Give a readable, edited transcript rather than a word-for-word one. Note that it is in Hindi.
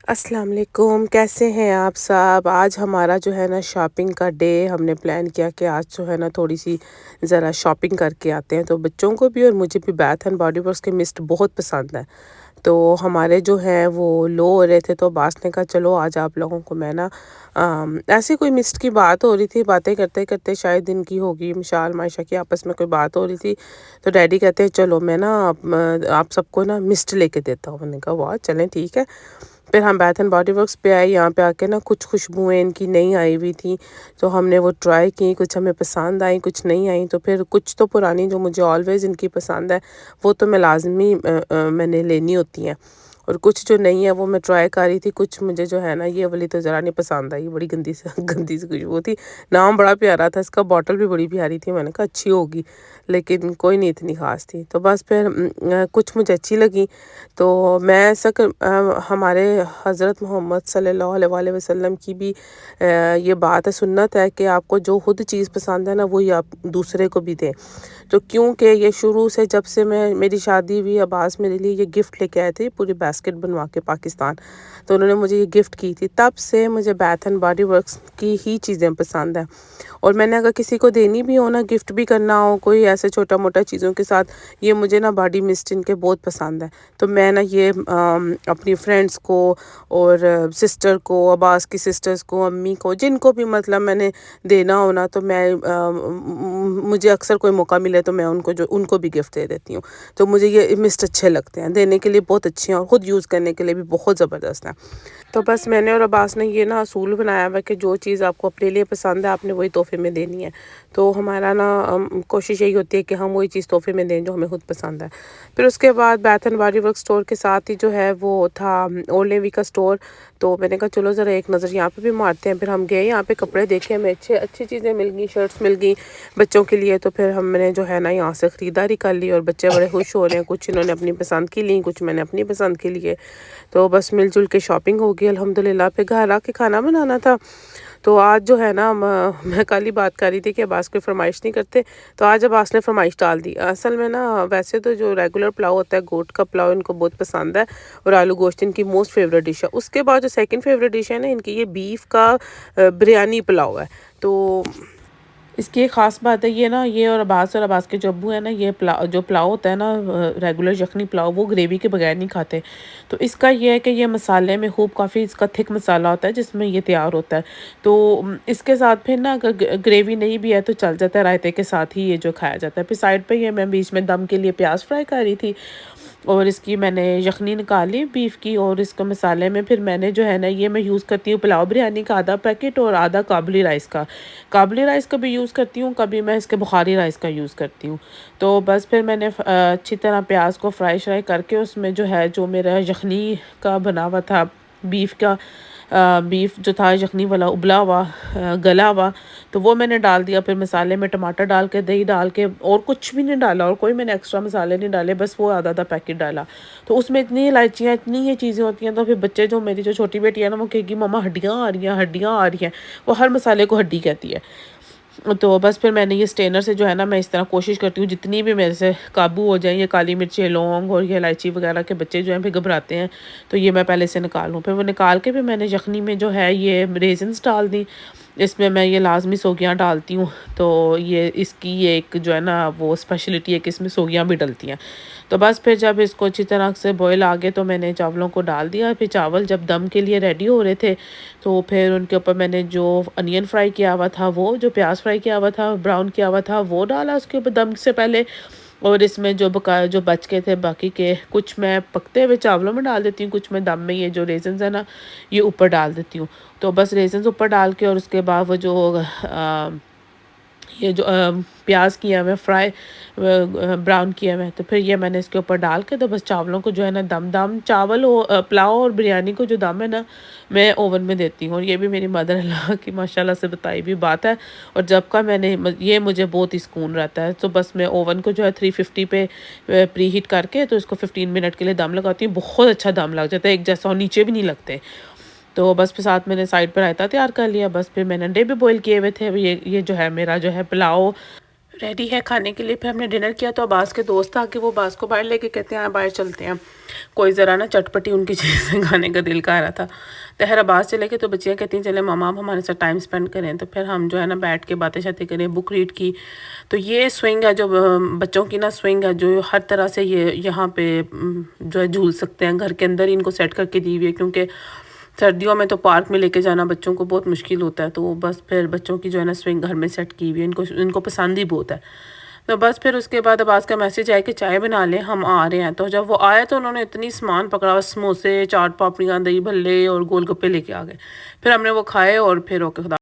अस्सलाम वालेकुम, कैसे हैं आप सब? आज हमारा जो है ना शॉपिंग का डे हमने प्लान किया कि आज जो है ना थोड़ी-सी ज़रा शॉपिंग करके आते हैं। तो बच्चों को भी और मुझे भी बैथ एंड बॉडी वर्क्स के मिस्ट बहुत पसंद है। तो हमारे जो हैं वो लो हो रहे थे, तो अब्बास ने कहा चलो आज आप लोगों को मैं ना ऐसे कोई मिस्ट की बात हो रही थी, बातें करते-करते शायद इनकी होगी मिशाल मायशा की आपस में कोई बात हो रही थी। तो डैडी कहते हैं चलो मैं ना आप सबको ना मिस्ट लेके देता हूँ। मैंने कहा वाह! चलें ठीक है। फिर हम बैथ एंड बॉडी वर्क्स पे आए, यहाँ पे आके ना कुछ खुशबुएँ इनकी नई आई हुई थी, तो हमने वो ट्राई की, कुछ हमें पसंद आई, कुछ नहीं आई, तो फिर कुछ तो पुरानी जो मुझे ऑलवेज़ इनकी पसंद है, वो तो मैं लाज़मी मैंने लेनी होती हैं। और कुछ जो नहीं है वो मैं ट्राई कर रही थी, कुछ मुझे जो है ना ये वाली तो ज़रा नहीं पसंद आई, बड़ी गंदी सी गंदी सी खुशबू थी। नाम बड़ा प्यारा था इसका, बॉटल भी बड़ी प्यारी थी, मैंने कहा अच्छी होगी, लेकिन कोई नहीं इतनी ख़ास थी। तो बस फिर कुछ मुझे अच्छी लगी, तो मैं ऐसा हमारे हज़रत मोहम्मद सल्लल्लाहु अलैहि वसल्लम की भी ये बात है, सुन्नत है कि आपको जो खुद चीज़ पसंद है ना वही आप दूसरे को भी दें। तो क्योंकि ये शुरू से जब से मैं मेरी शादी हुई, अब्बास मेरे लिए ये गिफ्ट लेके आए थे, पूरी बास्केट बनवा के पाकिस्तान। तो उन्होंने मुझे ये गिफ्ट की थी, तब से मुझे बैथ एंड बॉडी वर्क्स की ही चीज़ें पसंद है। और मैंने अगर किसी को देनी भी हो ना, गिफ्ट भी करना हो कोई ऐसे छोटा मोटा चीज़ों के साथ, ये मुझे ना बॉडी मिस्ट इनके बहुत पसंद है। तो मैं ना ये अपनी फ्रेंड्स को और सिस्टर को, अब्बास की सिस्टर्स को, अम्मी को, जिनको भी मतलब मैंने देना हो ना, तो मैं मुझे अक्सर कोई मौका मिले तो मैं उनको भी गिफ्ट दे देती हूँ। तो मुझे ये मिस्ट अच्छे लगते हैं, देने के लिए बहुत अच्छे हैं और ख़ुद यूज़ करने के लिए भी बहुत ज़बरदस्त हैं। तो बस मैंने और अब्बास ने ये ना असूल बनाया हुआ है कि जो चीज़ आपको अपने लिए पसंद है आपने वही तोहफ़े में देनी है। तो हमारा ना कोशिश यही होती है कि हम वही चीज़ तोहफ़े में दें जो हमें खुद पसंद है। फिर उसके बाद बैथ एंड बॉडी वर्क स्टोर के साथ ही जो है वो था ओल्ड नेवी का स्टोर। तो मैंने कहा चलो ज़रा एक नज़र यहाँ पे भी मारते हैं। फिर हम गए, यहाँ पे कपड़े देखे, हमें अच्छी चीज़ें मिल गई, शर्ट्स मिल गई बच्चों के लिए। तो फिर हमने जो है ना यहाँ से ख़रीदारी कर ली और बच्चे बड़े खुश हो रहे हैं। कुछ इन्होंने अपनी पसंद की ली, कुछ मैंने अपनी पसंद की लिए। तो बस मिलजुल के शॉपिंग हो गई अल्हम्दुलिल्लाह। फिर घर आके खाना बनाना था। तो आज जो है ना मैं कल ही बात कर रही थी कि अब्बास कोई फ़रमाइश नहीं करते, तो आज अब्बास ने फ़रमाइश डाल दी। असल में ना वैसे तो जो रेगुलर पुलाव होता है, गोश्त का पुलाव इनको बहुत पसंद है और आलू गोश्त इनकी मोस्ट फेवरेट डिश है। उसके बाद जो सेकंड फेवरेट डिश है ना इनकी, ये बीफ का बिरयानी पुलाव है। तो इसकी एक ख़ास बात है ये ना, ये और अब्बास के जो अब्बू हैं ना, ये जो पुलाव होता है ना रेगुलर यखनी पुलाव, वो ग्रेवी के बगैर नहीं खाते। तो इसका ये है कि ये मसाले में खूब काफ़ी इसका थिक मसाला होता है जिसमें ये तैयार होता है। तो इसके साथ फिर ना अगर ग्रेवी नहीं भी है तो चल जाता है, रायते के साथ ही ये जो खाया जाता है। फिर साइड पे ये मैं बीच में दम के लिए प्याज फ्राई कर रही थी और इसकी मैंने यखनी निकाली बीफ की, और इसको मसाले में फिर मैंने जो है ना, ये मैं यूज़ करती हूँ पुलाव बिरयानी का आधा पैकेट और आधा काबुली राइस का। काबुली राइस का भी यूज़ करती हूँ, कभी मैं इसके बुखारी राइस का यूज़ करती हूँ। तो बस फिर मैंने अच्छी तरह प्याज को फ्राई श्राई करके उसमें जो है, जो मेरा यखनी का बना हुआ था बीफ का, बीफ जो था यखनी वाला उबला हुआ गला हुआ, तो वो मैंने डाल दिया। फिर मसाले में टमाटर डाल के, दही डाल के, और कुछ भी नहीं डाला और कोई मैंने एक्स्ट्रा मसाले नहीं डाले, बस वो आधा पैकेट डाला। तो उसमें इतनी इलायचियाँ, इतनी ये चीज़ें होती हैं, तो फिर बच्चे, जो मेरी जो छोटी बेटी है ना, वो कहेगी मम्मा हड्डियाँ आ रही हैं, हड्डियाँ आ रही हैं। वो हर मसाले को हड्डी कहती है। तो बस फिर मैंने ये स्ट्रेनर से जो है ना, मैं इस तरह कोशिश करती हूँ जितनी भी मेरे से काबू हो जाए, ये काली मिर्ची, लौंग और ये इलायची वगैरह के बच्चे जो हैं फिर घबराते हैं, तो ये मैं पहले से निकाल लूँ। फिर वो निकाल के फिर मैंने यखनी में जो है ये रेज़िन्स डाल दी। इसमें मैं ये लाज़मी सोगियाँ डालती हूँ, तो ये इसकी ये एक जो है ना वो स्पेशलिटी है कि इसमें सोगियाँ भी डलती हैं। तो बस फिर जब इसको अच्छी तरह से बॉयल आ गए तो मैंने चावलों को डाल दिया। फिर चावल जब दम के लिए रेडी हो रहे थे, तो फिर उनके ऊपर मैंने जो अनियन फ्राई किया हुआ था, वो जो प्याज फ्राई किया हुआ था, ब्राउन किया हुआ था, वो डाला उसके ऊपर दम से पहले। और इसमें जो बच के थे बाकी के, कुछ मैं पकते हुए चावलों में डाल देती हूँ, कुछ मैं दम में ये जो रेज़न्स है ना, ये ऊपर डाल देती हूँ। तो बस रेज़न्स ऊपर डाल के और उसके बाद वो जो ये जो प्याज किया हुआ है फ्राई, ब्राउन किया हुआ है, तो फिर ये मैंने इसके ऊपर डाल के, तो बस चावलों को जो है ना दम चावल पुलाव और बिरयानी को जो दम है ना, मैं ओवन में देती हूँ। और ये भी मेरी मदर अल्लाह की माशाल्लाह से बताई हुई बात है। और जब का मैंने ये मुझे बहुत ही सुकून रहता है। तो बस मैं ओवन को जो है 350 पे प्री हीट करके, तो इसको 15 मिनट के लिए दम लगाती हूँ। बहुत अच्छा दम लग जाता है, एक जैसा, और नीचे भी नहीं लगते। तो बस फिर साथ मैंने साइड पर रायता तैयार कर लिया। बस फिर मैंने अंडे भी बॉईल किए हुए थे। अब ये जो है मेरा जो है पुलाव रेडी है खाने के लिए। फिर हमने डिनर किया तो अब्बास के दोस्त आके वो अब्बास को बाहर लेके कहते हैं बाहर चलते हैं, कोई ज़रा ना चटपटी उनकी चीज़ें खाने का दिल कर रहा था। तहर अब्बास चले गए तो बच्चियाँ कहती हैं चले मामा आप हमारे साथ टाइम स्पेंड करें। तो फिर हम जो है ना बैठ के बातें शातें करें, बुक रीड की। तो ये स्विंग है जो बच्चों की ना स्विंग है जो हर तरह से ये यहाँ पे जो है झूल सकते हैं। घर के अंदर ही इनको सेट करके दी हुई है, क्योंकि सर्दियों में तो पार्क में लेके जाना बच्चों को बहुत मुश्किल होता है। तो बस फिर बच्चों की जो है ना स्विंग घर में सेट की हुई है, इनको पसंद ही बहुत है। तो बस फिर उसके बाद अब्बास का मैसेज आया कि चाय बना लें, हम आ रहे हैं। तो जब वो आए तो उन्होंने इतनी सामान पकड़ा, समोसे, चाट पापड़ियाँ, दही भल्ले और गोलगप्पे लेके आ गए। फिर हमने वो खाए और फिर ओके खुदा